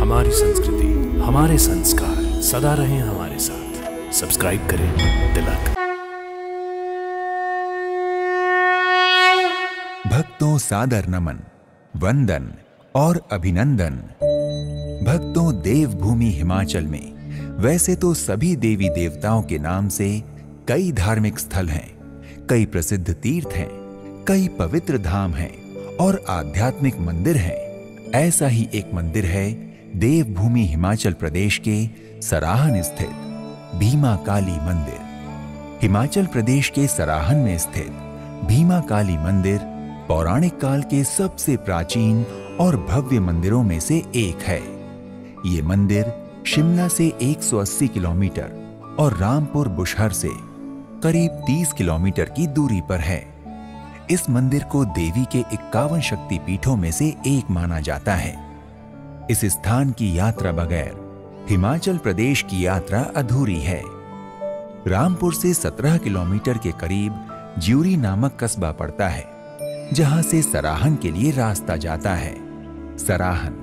हमारी संस्कृति, हमारे संस्कार सदा रहें हमारे साथ। सब्सक्राइब करें तिलक। भक्तों सादर नमन, वंदन और अभिनंदन। भक्तों, देवभूमि हिमाचल में वैसे तो सभी देवी देवताओं के नाम से कई धार्मिक स्थल हैं, कई प्रसिद्ध तीर्थ हैं, कई पवित्र धाम हैं और आध्यात्मिक मंदिर हैं। ऐसा ही एक मंदिर है देवभूमि हिमाचल प्रदेश के सराहन स्थित भीमा काली मंदिर। हिमाचल प्रदेश के सराहन में स्थित भीमा काली मंदिर पौराणिक काल के सबसे प्राचीन और भव्य मंदिरों में से एक है। ये मंदिर शिमला से 180 किलोमीटर और रामपुर बुशहर से करीब 30 किलोमीटर की दूरी पर है। इस मंदिर को देवी के 51 शक्ति पीठों में से एक माना जाता है। इस स्थान की यात्रा बगैर हिमाचल प्रदेश की यात्रा अधूरी है। रामपुर से 17 किलोमीटर के करीब ज्यूरी नामक कस्बा पड़ता है, जहां से सराहन के लिए रास्ता जाता है। सराहन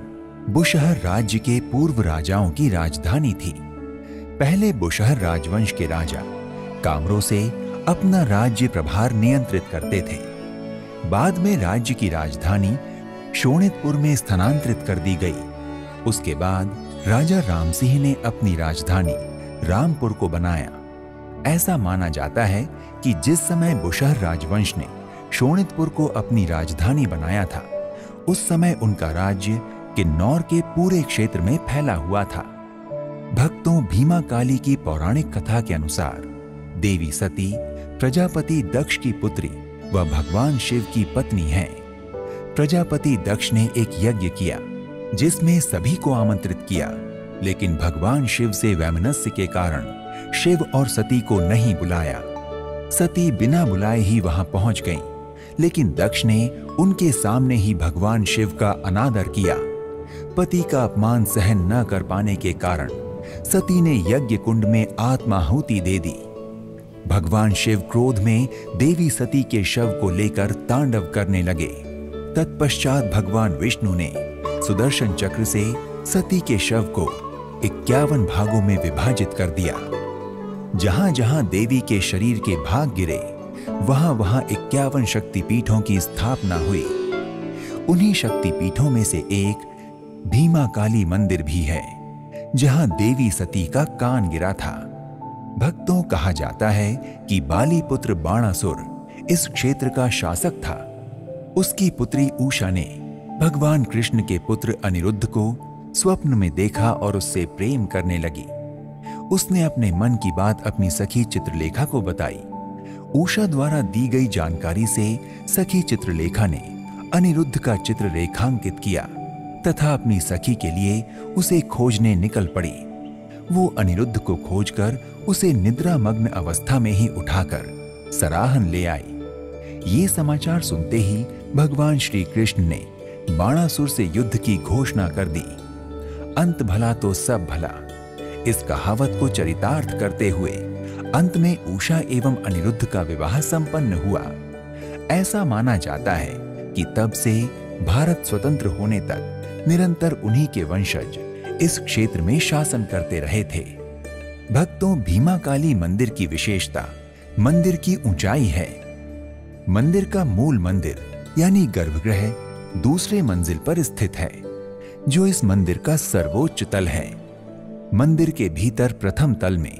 बुशहर राज्य के पूर्व राजाओं की राजधानी थी। पहले बुशहर राजवंश के राजा कामरों से अपना राज्य प्रभार नियंत्रित करते थे। बाद में राज्य की राजधानी शोणितपुर में स्थानांतरित कर दी गई। उसके बाद राजा राम सिंह ने अपनी राजधानी रामपुर को बनाया। ऐसा माना जाता है कि जिस समय बुशहर राजवंश ने शोणितपुर को अपनी राजधानी बनाया था, उस समय उनका राज्य किन्नौर के पूरे क्षेत्र में फैला हुआ था। भक्तों, भीमा काली की पौराणिक कथा के अनुसार देवी सती प्रजापति दक्ष की पुत्री व भगवान शिव की पत्नी है। प्रजापति दक्ष ने एक यज्ञ किया जिसमें सभी को आमंत्रित किया, लेकिन भगवान शिव से वैमनस्य के कारण शिव और सती को नहीं बुलाया। सती बिना बुलाए ही वहां पहुंच गईं, लेकिन दक्ष ने उनके सामने ही भगवान शिव का अनादर किया। पति का अपमान सहन न कर पाने के कारण सती ने यज्ञ कुंड में आत्माहुति दे दी। भगवान शिव क्रोध में देवी सती के शव को लेकर तांडव करने लगे। तत्पश्चात भगवान विष्णु ने सुदर्शन चक्र से सती के शव को 51 भागों में विभाजित कर दिया। जहां जहां देवी के शरीर के भाग गिरे, वहां वहां 51 शक्तिपीठों की स्थापना हुई। उन्हीं शक्तिपीठों में से एक भीमा काली मंदिर भी है, जहां देवी सती का कान गिरा था। भक्तों, कहा जाता है कि बाली पुत्र बाणासुर इस क्षेत्र का शासक था। उसकी पुत्री उषा ने भगवान कृष्ण के पुत्र अनिरुद्ध को स्वप्न में देखा और उससे प्रेम करने लगी। उसने अपने मन की बात अपनी सखी चित्रलेखा को बताई। उषा द्वारा दी गई जानकारी से सखी चित्रलेखा ने अनिरुद्ध का चित्र रेखांकित किया तथा अपनी सखी के लिए उसे खोजने निकल पड़ी। वो अनिरुद्ध को खोजकर उसे निद्रामग्न अवस्था में ही उठाकर सराहन ले आई। ये समाचार सुनते ही भगवान श्री कृष्ण ने बाणासुर से युद्ध की घोषणा कर दी। अंत भला तो सब भला, इस कहावत को चरितार्थ करते हुए अंत में उषा एवं अनिरुद्ध का विवाह संपन्न हुआ। ऐसा माना जाता है कि तब से भारत स्वतंत्र होने तक निरंतर उन्हीं के वंशज इस क्षेत्र में शासन करते रहे थे। भक्तों, भीमा काली मंदिर की विशेषता मंदिर की ऊंचाई है। मंदिर का मूल मंदिर यानी गर्भगृह दूसरे मंजिल पर स्थित है, जो इस मंदिर का सर्वोच्च तल है। मंदिर के भीतर प्रथम तल में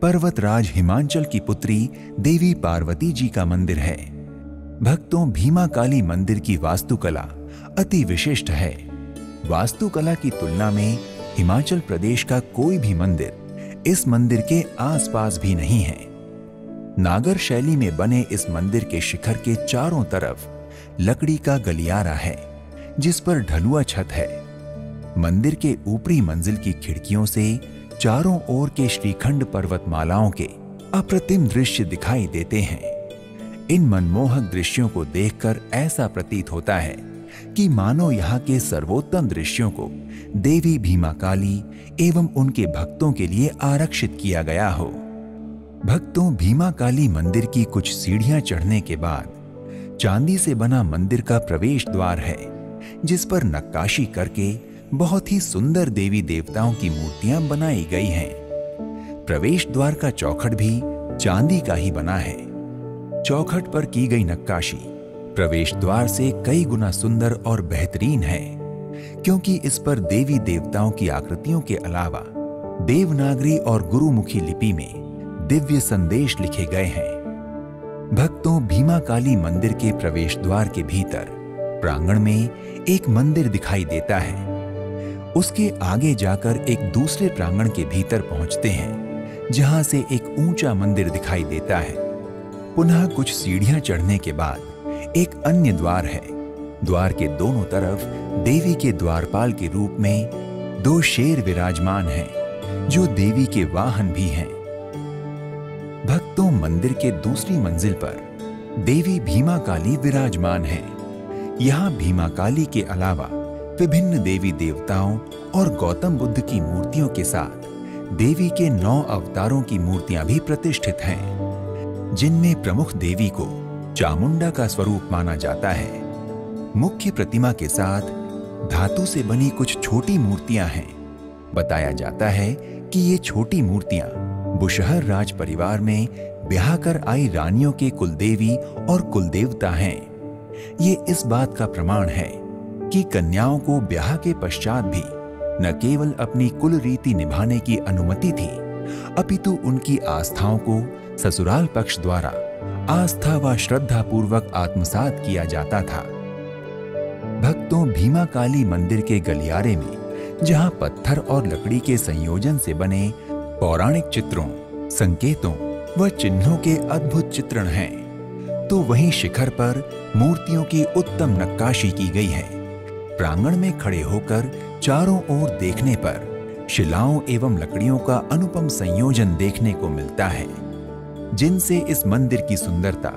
पर्वतराज हिमांचल की पुत्री देवी पार्वती जी का मंदिर है। भक्तों, भीमा काली मंदिर की वास्तुकला अति विशिष्ट है। वास्तुकला की तुलना में हिमाचल प्रदेश का कोई भी मंदिर इस मंदिर के आसपास भी नहीं है। नागर शैली में बने इस मंदिर के शिखर के चारों तरफ लकड़ी का गलियारा है, जिस पर ढलुआ छत है। मंदिर के ऊपरी मंजिल की खिड़कियों से चारों ओर के श्रीखंड पर्वतमालाओं के अप्रतिम दृश्य दिखाई देते हैं। इन मनमोहक दृश्यों को देखकर ऐसा प्रतीत होता है कि मानो यहाँ के सर्वोत्तम दृश्यों को देवी भीमा काली एवं उनके भक्तों के लिए आरक्षित किया गया हो। भक्तों, भीमा काली मंदिर की कुछ सीढ़ियां चढ़ने के बाद चांदी से बना मंदिर का प्रवेश द्वार है, जिस पर नक्काशी करके बहुत ही सुंदर देवी देवताओं की मूर्तियां बनाई गई हैं। प्रवेश द्वार का चौखट भी चांदी का ही बना है। चौखट पर की गई नक्काशी प्रवेश द्वार से कई गुना सुंदर और बेहतरीन है, क्योंकि इस पर देवी देवताओं की आकृतियों के अलावा देवनागरी और गुरुमुखी लिपि में दिव्य संदेश लिखे गए हैं। भक्तों, भीमा काली मंदिर के प्रवेश द्वार के भीतर प्रांगण में एक मंदिर दिखाई देता है। उसके आगे जाकर एक दूसरे प्रांगण के भीतर पहुंचते हैं, जहां से एक ऊंचा मंदिर दिखाई देता है। पुनः कुछ सीढ़ियां चढ़ने के बाद एक अन्य द्वार है। द्वार के दोनों तरफ देवी के द्वारपाल के रूप में 2 शेर विराजमान हैं, जो देवी के वाहन भी हैं। भक्तों, मंदिर के दूसरी मंजिल पर देवी भीमा काली विराजमान है। यहाँ भीमा काली के अलावा विभिन्न देवी देवताओं और गौतम बुद्ध की मूर्तियों के साथ देवी के 9 अवतारों की मूर्तियां भी प्रतिष्ठित हैं, जिनमें प्रमुख देवी को चामुंडा का स्वरूप माना जाता है। मुख्य प्रतिमा के साथ धातु से बनी कुछ छोटी मूर्तियां हैं। बताया जाता है कि ये छोटी मूर्तियां बुशहर राज परिवार में ब्याह कर आई रानियों के कुलदेवी और कुलदेवता हैं। ये इस बात का प्रमाण है कि कन्याओं को ब्याह के पश्चात भी न केवल अपनी कुल रीति निभाने की अनुमति थी, अपितु उनकी आस्थाओं को ससुराल पक्ष द्वारा आस्था व श्रद्धा पूर्वक आत्मसात किया जाता था। भक्तों, भीमा काली मंदिर के गलियारे में जहां पत्थर और लकड़ी के संयोजन से बने पौराणिक चित्रों, संकेतों व चिन्हों के अद्भुत चित्रण हैं, तो वहीं शिखर पर मूर्तियों की उत्तम नक्काशी की गई है। प्रांगण में खड़े होकर चारों ओर देखने पर शिलाओं एवं लकड़ियों का अनुपम संयोजन देखने को मिलता है, जिनसे इस मंदिर की सुंदरता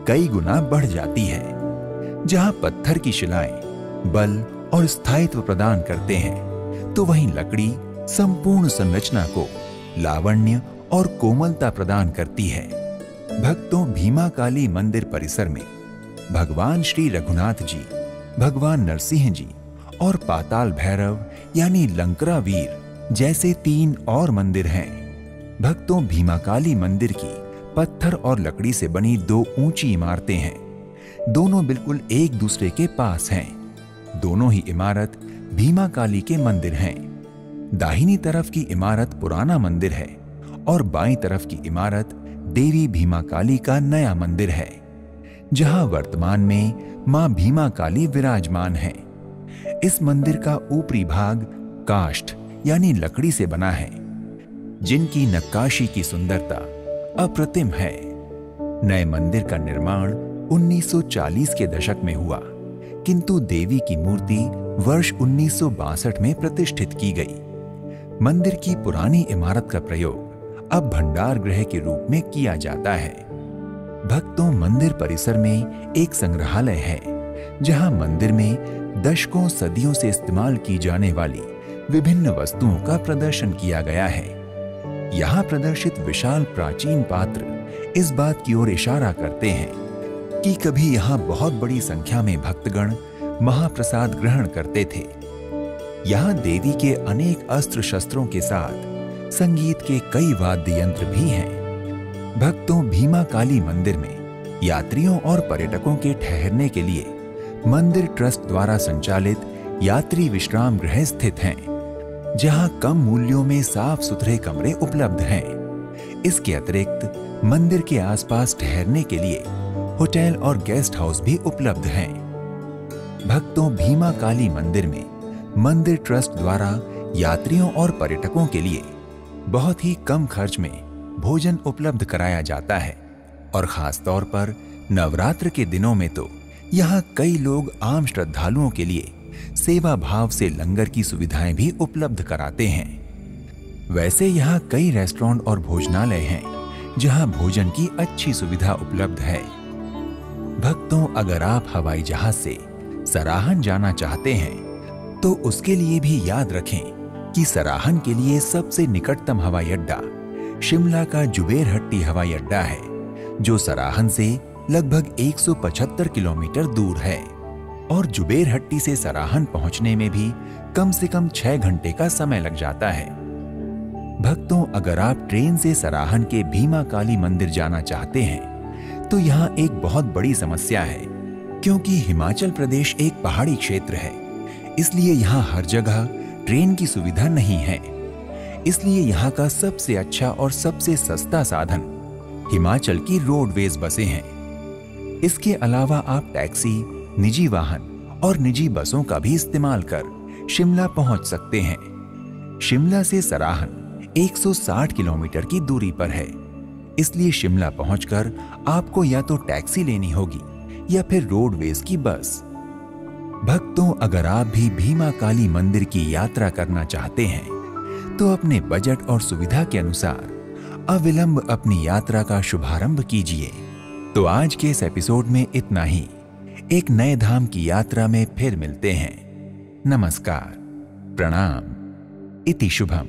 कई गुना बढ़ जाती है। जहां पत्थर की शिलाएं बल और स्थायित्व प्रदान करते हैं, तो वहीं लकड़ी संपूर्ण संरचना को लावण्य और कोमलता प्रदान करती है। भक्तों, भीमा काली मंदिर परिसर में भगवान श्री रघुनाथ जी, भगवान नरसिंह जी और पाताल भैरव यानी लंकरा वीर जैसे 3 और मंदिर हैं। भक्तों, भीमा काली मंदिर की पत्थर और लकड़ी से बनी 2 ऊंची इमारतें हैं। दोनों बिल्कुल एक दूसरे के पास हैं। दोनों ही इमारत भीमा काली के मंदिर हैं। दाहिनी तरफ की इमारत पुराना मंदिर है और बाईं तरफ की इमारत देवी भीमा काली का नया मंदिर है, जहां वर्तमान में मां भीमा काली विराजमान है। इस मंदिर का ऊपरी भाग काष्ठ यानी लकड़ी से बना है, जिनकी नक्काशी की सुंदरता अप्रतिम है। नए मंदिर का निर्माण 1940 के दशक में हुआ, किंतु देवी की मूर्ति वर्ष 1962 में प्रतिष्ठित की गई। मंदिर की पुरानी इमारत का प्रयोग अब भंडार गृह के रूप में किया जाता है। भक्तों, मंदिर परिसर में एक संग्रहालय है, जहां मंदिर में दशकों सदियों से इस्तेमाल की जाने वाली विभिन्न वस्तुओं का प्रदर्शन किया गया है। यहाँ प्रदर्शित विशाल प्राचीन पात्र इस बात की ओर इशारा करते हैं कि कभी यहाँ बहुत बड़ी संख्या में भक्तगण महाप्रसाद ग्रहण करते थे। यहाँ देवी के अनेक अस्त्र शस्त्रों के साथ संगीत के कई वाद्य यंत्र भी हैं। भक्तों, भीमा काली मंदिर में यात्रियों और पर्यटकों के ठहरने के लिए मंदिर ट्रस्ट द्वारा संचालित यात्री विश्राम गृह स्थित हैं, जहां कम मूल्यों में साफ सुथरे कमरे उपलब्ध हैं। इसके अतिरिक्त मंदिर के आसपास ठहरने के लिए होटल और गेस्ट हाउस भी उपलब्ध हैं। भक्तों, भीमा काली मंदिर में मंदिर ट्रस्ट द्वारा यात्रियों और पर्यटकों के लिए बहुत ही कम खर्च में भोजन उपलब्ध कराया जाता है और खास तौर पर नवरात्र के दिनों में तो यहाँ कई लोग आम श्रद्धालुओं के लिए सेवा भाव से लंगर की सुविधाएं भी उपलब्ध कराते हैं। वैसे यहाँ कई रेस्टोरेंट और भोजनालय हैं, जहाँ भोजन की अच्छी सुविधा उपलब्ध है। भक्तों, अगर आप हवाई जहाज से सराहन जाना चाहते हैं, तो उसके लिए भी याद रखें कि सराहन के लिए सबसे निकटतम हवाई अड्डा शिमला का जुबेरहट्टी हवाई अड्डा है, जो सराहन से लगभग 175 किलोमीटर दूर है और जुबेरहट्टी से सराहन पहुंचने में भी कम से कम 6 घंटे का समय लग जाता है। भक्तों, अगर आप ट्रेन से सराहन के भीमा काली मंदिर जाना चाहते हैं तो यहाँ एक बहुत बड़ी समस्या है, क्योंकि हिमाचल प्रदेश एक पहाड़ी क्षेत्र है, इसलिए यहाँ हर जगह ट्रेन की सुविधा नहीं है। इसलिए यहाँ का सबसे अच्छा और सबसे सस्ता साधन हिमाचल की रोडवेज बसें हैं। इसके अलावा आप टैक्सी, निजी वाहन और निजी बसों का भी इस्तेमाल कर शिमला पहुंच सकते हैं। शिमला से सराहन 160 किलोमीटर की दूरी पर है, इसलिए शिमला पहुंचकर आपको या तो टैक्सी लेनी होगी या फिर रोडवेज की बस। भक्तों, अगर आप भी भीमा काली मंदिर की यात्रा करना चाहते हैं तो अपने बजट और सुविधा के अनुसार अविलंब अपनी यात्रा का शुभारंभ कीजिए। तो आज के इस एपिसोड में इतना ही। एक नए धाम की यात्रा में फिर मिलते हैं। नमस्कार, प्रणाम, इति शुभम।